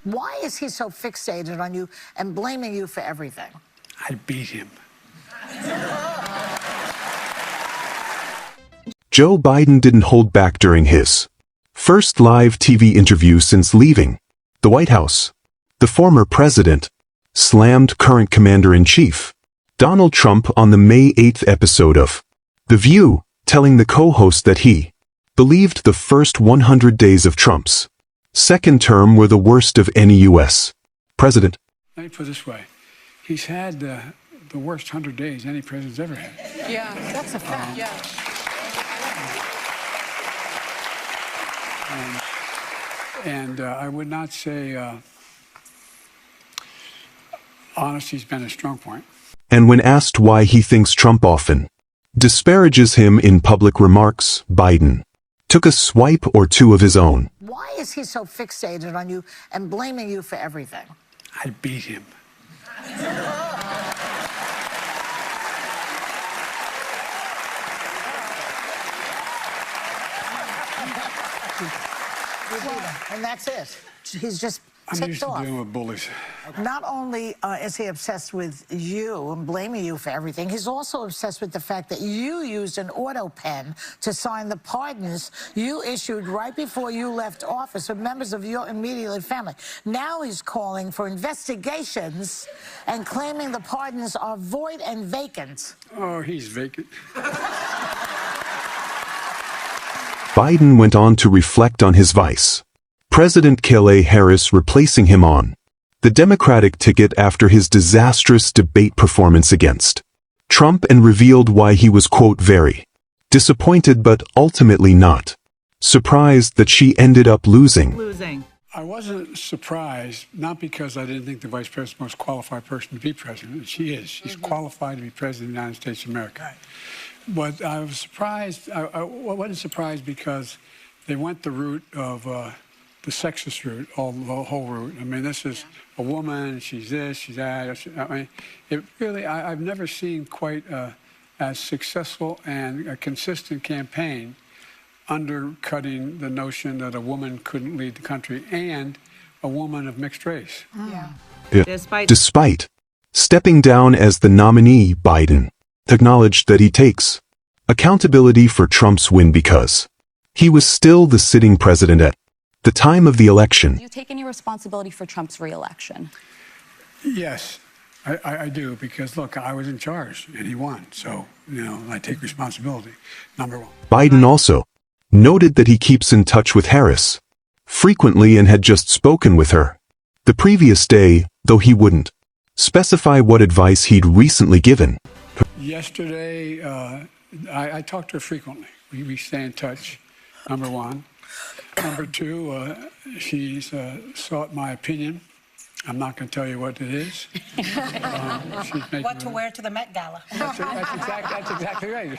Why is he so fixated on you and blaming you for everything? I beat him. Joe Biden didn't hold back during his first live TV interview since leaving the White House. The former president slammed current commander-in-chief Donald Trump on the May 8th episode of The View, telling the co-host that he believed the first 100 days of Trump's second term were the worst of any U.S. president. Let me put it this way. He's had the worst 100 days any president's ever had. Yeah, that's a fact. And I would not say honesty's been a strong point. And when asked why he thinks Trump often disparages him in public remarks, Biden took a swipe or two of his own. Why is he so fixated on you and blaming you for everything? I beat him. And that's it. He's just I'm ticked used to off. dealing with bullies. Not only is he obsessed with you and blaming you for everything, he's also obsessed with the fact that you used an auto pen to sign the pardons you issued right before you left office with members of your immediate family. Now he's calling for investigations and claiming the pardons are void and vacant. Oh, he's vacant. Biden went on to reflect on his vice President Kamala Harris replacing him on the Democratic ticket after his disastrous debate performance against Trump, and revealed why he was, quote, very disappointed but ultimately not surprised that she ended up losing. I wasn't surprised, not because I didn't think the vice president was the most qualified person to be president, and she is. She's qualified to be president of the United States of America. Right. But I was surprised, I wasn't surprised because they went the route of the sexist route, the whole route. I mean, this is a woman, she's this, she's that. I mean, it really, I've never seen quite as successful and a consistent campaign undercutting the notion that a woman couldn't lead the country, and a woman of mixed race. Despite stepping down as the nominee, Biden acknowledged that he takes accountability for Trump's win because he was still the sitting president at the time of the election. Do you take any responsibility for Trump's re-election? Yes, I do, because look, I was in charge and he won. So, I take responsibility, number one. Biden also noted that he keeps in touch with Harris frequently and had just spoken with her the previous day, though he wouldn't specify what advice he'd recently given. Yesterday, I talk to her frequently. We stay in touch, number one. Number two, she's sought my opinion. I'm not going to tell you what it is. What to wear to the Met Gala. That's exactly right.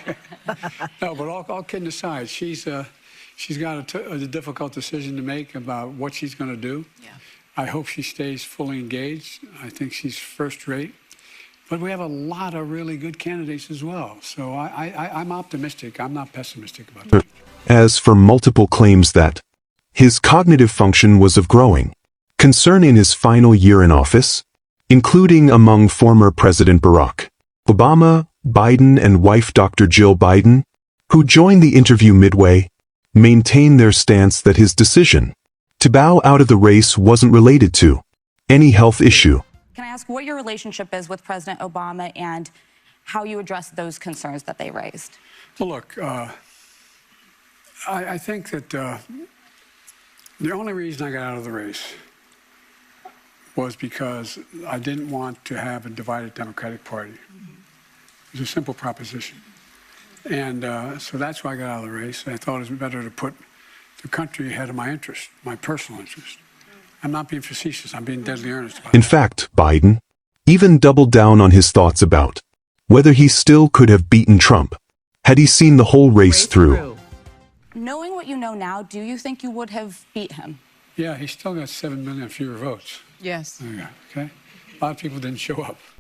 No, but all kidding aside, she's got a difficult decision to make about what she's going to do. Yeah. I hope she stays fully engaged. I think she's first rate. But we have a lot of really good candidates as well. So I'm optimistic. I'm not pessimistic about that. As for multiple claims that his cognitive function was of growing concern in his final year in office, including among former President Barack Obama, Biden, and wife Dr. Jill Biden, who joined the interview midway, maintained their stance that his decision to bow out of the race wasn't related to any health issue. Can I ask what your relationship is with President Obama and how you address those concerns that they raised? Well, look, I think that the only reason I got out of the race was because I didn't want to have a divided Democratic Party. It was a simple proposition. And so that's why I got out of the race. I thought it was better to put the country ahead of my interest, my personal interest. I'm not being facetious. I'm being deadly earnest about it. In fact, Biden even doubled down on his thoughts about whether he still could have beaten Trump had he seen the whole race through. Knowing what you know now, do you think you would have beat him? Yeah, he still got 7 million fewer votes. Yes. There you go, okay? A lot of people didn't show up.